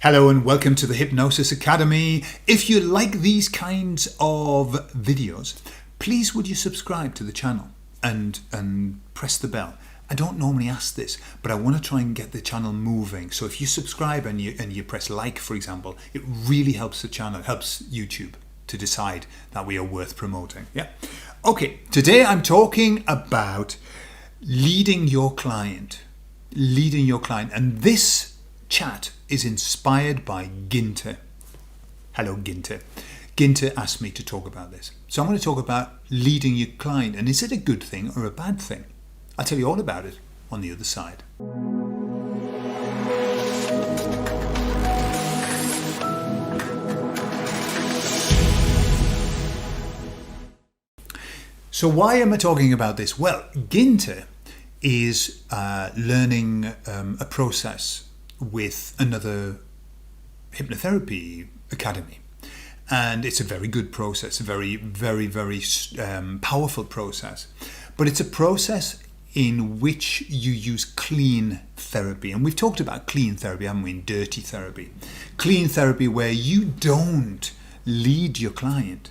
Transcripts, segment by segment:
Hello and welcome to the Hypnosis Academy. If you like these kinds of videos, please would you subscribe to the channel and press the bell. I don't normally ask this, but I want to try and get the channel moving. So if you subscribe and you press like, for example, it really helps the channel, helps YouTube to decide that we are worth promoting. Yeah. Okay, today I'm talking about leading your client. And this chat is inspired by Ginter. Hello, Ginter. Ginter asked me to talk about this. So I'm going to talk about leading your client. And is it a good thing or a bad thing? I'll tell you all about it on the other side. So why am I talking about this? Well, Ginter is learning a process with another hypnotherapy academy. And it's a very good process, a very powerful process. But it's a process in which you use clean therapy. And we've talked about clean therapy, haven't we, in dirty therapy. Clean therapy where you don't lead your client.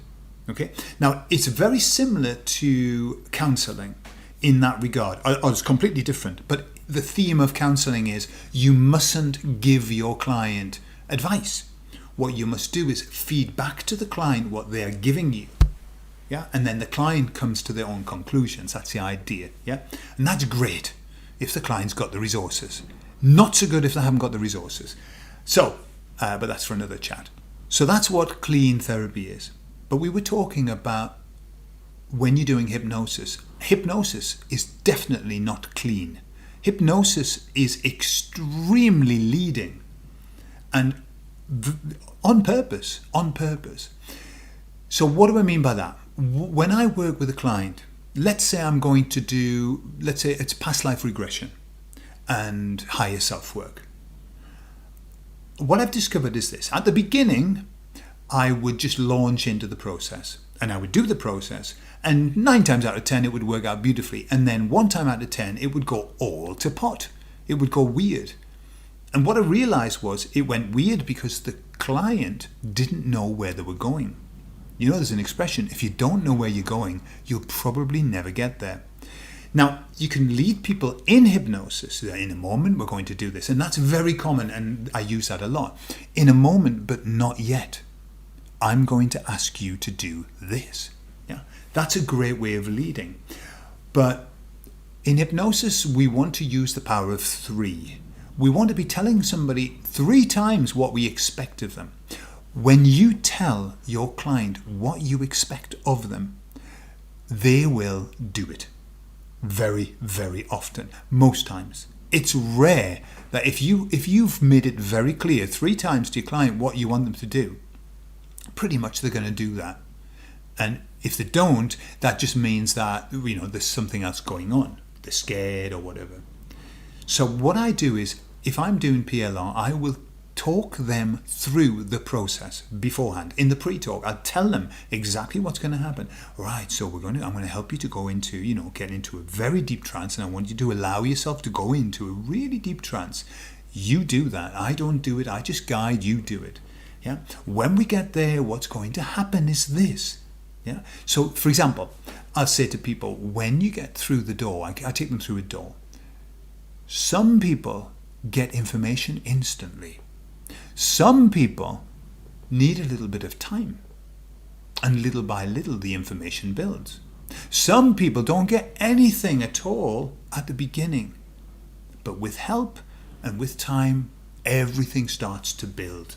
Okay. Now, it's very similar to counseling in that regard. Or it's completely different. But the theme of counseling is you mustn't give your client advice. What you must do is feed back to the client what they are giving you. Yeah, and then the client comes to their own conclusions. That's the idea. Yeah, and that's great if the client's got the resources. Not so good if they haven't got the resources. So, but that's for another chat. So that's what clean therapy is. But we were talking about when you're doing hypnosis. Hypnosis is definitely not clean. Hypnosis is extremely leading, and on purpose. So what do I mean by that? When I work with a client, let's say it's past life regression and higher self work. What I've discovered is this. At the beginning, I would just launch into the process and I would do the process, and 9 times out of 10 it would work out beautifully, and then 1 time out of 10 it would go all to pot. It would go weird. And what I realized was it went weird because the client didn't know where they were going. You know, there's an expression, if you don't know where you're going, you'll probably never get there. Now, you can lead people in hypnosis. In a moment, we're going to do this. And that's very common, and I use that a lot. In a moment, but not yet. I'm going to ask you to do this. Yeah, that's a great way of leading. But in hypnosis, we want to use the power of 3. We want to be telling somebody 3 times what we expect of them. When you tell your client what you expect of them, they will do it very, very often. Most times. It's rare that if you've made it very clear 3 times to your client what you want them to do, pretty much they're going to do that. And if they don't, that just means that, there's something else going on. They're scared or whatever. So what I do is, if I'm doing PLR, I will talk them through the process beforehand. In the pre-talk, I'll tell them exactly what's going to happen. Right, so I'm going to help you to go into, get into a very deep trance, and I want you to allow yourself to go into a really deep trance. You do that. I don't do it. I just guide, you do it. Yeah. When we get there, what's going to happen is this. Yeah. So, for example, I'll say to people, when you get through the door, I take them through a door. Some people get information instantly. Some people need a little bit of time. And little by little, the information builds. Some people don't get anything at all at the beginning. But with help and with time, everything starts to build.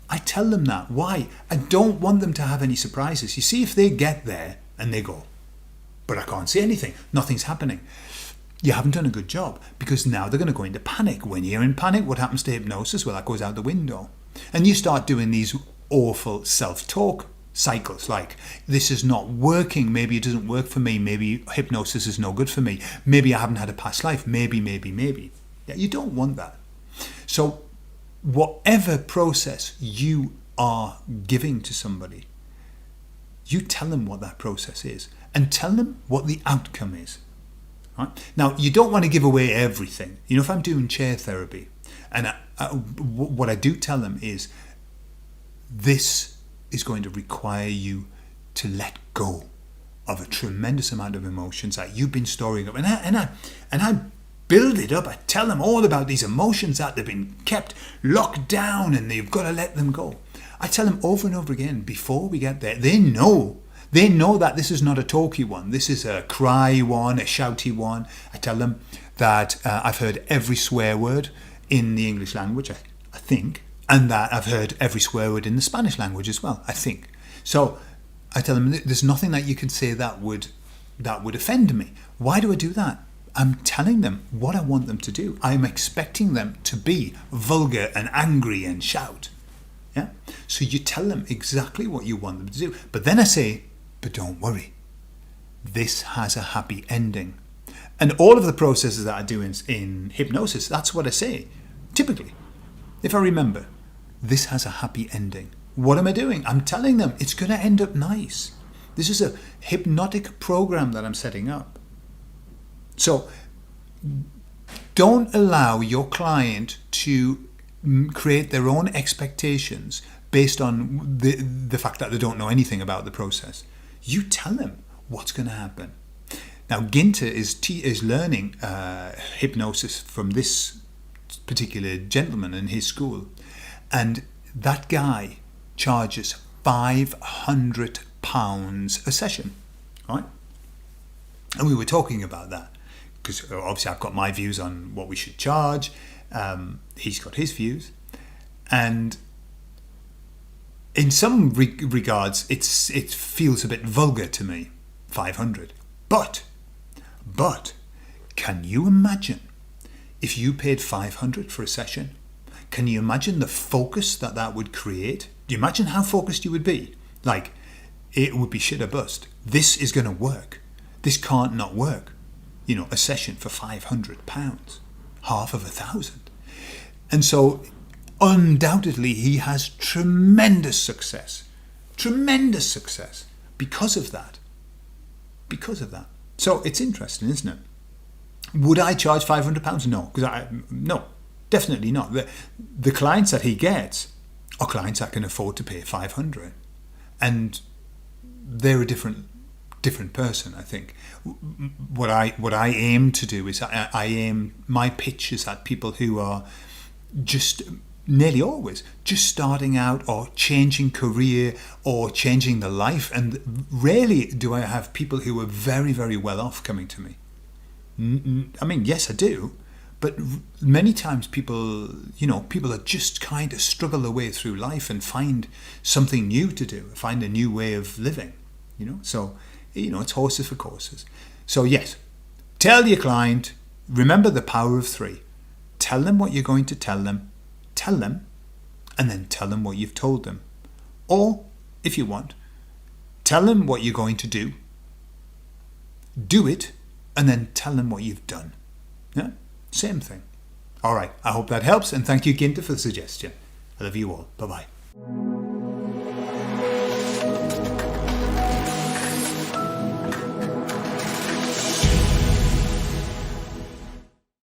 I tell them that. Why? I don't want them to have any surprises. You see, if they get there and they go, but I can't see anything, nothing's happening, you haven't done a good job, because now they're going to go into panic. When you're in panic, what happens to hypnosis? Well, that goes out the window. And you start doing these awful self-talk cycles like, this is not working, maybe it doesn't work for me, maybe hypnosis is no good for me, maybe I haven't had a past life, maybe. Yeah, you don't want that. So whatever process you are giving to somebody, you tell them what that process is and tell them what the outcome is. Right? Now, you don't want to give away everything. If I'm doing chair therapy And what I do tell them is, this is going to require you to let go of a tremendous amount of emotions that you've been storing up. And I build it up. I tell them all about these emotions that they've been kept locked down and they've got to let them go. I tell them over and over again, before we get there, they know that this is not a talky one. This is a cry one, a shouty one. I tell them that I've heard every swear word in the English language, I think, and that I've heard every swear word in the Spanish language as well, I think. So I tell them there's nothing that you can say that would offend me. Why do I do that? I'm telling them what I want them to do. I'm expecting them to be vulgar and angry and shout. Yeah. So you tell them exactly what you want them to do. But then I say, but don't worry, this has a happy ending. And all of the processes that I do in hypnosis, that's what I say. Typically, if I remember, this has a happy ending. What am I doing? I'm telling them it's going to end up nice. This is a hypnotic program that I'm setting up. So don't allow your client to create their own expectations based on the fact that they don't know anything about the process. You tell them what's going to happen. Now, Ginter is learning hypnosis from this particular gentleman in his school, and that guy charges £500 a session, right? And we were talking about that because obviously I've got my views on what we should charge. He's got his views, and in some regards, it feels a bit vulgar to me, 500. But can you imagine if you paid 500 for a session? Can you imagine the focus that would create? Do you imagine how focused you would be? Like, it would be shit or bust. This is going to work. This can't not work. You know, a session for £500, half of 1,000. And so, undoubtedly, he has tremendous success because of that. So it's interesting, isn't it? Would I charge £500? No, no, definitely not. The clients that he gets are clients that can afford to pay 500, and they're a different person. I think what I aim to do is my pitch is at people who are just nearly always just starting out or changing career or changing their life, and rarely do I have people who are very, very well off coming to me. I mean, yes, I do, but many times people are just kind of struggle their way through life and find something new to do, find a new way of living, so it's horses for courses. So yes, tell your client, remember the power of 3. Tell them what you're going to tell them, and then tell them what you've told them. Or, if you want, tell them what you're going to do it, and then tell them what you've done. Yeah? Same thing. All right, I hope that helps, and thank you, Ginter, for the suggestion. I love you all. Bye-bye.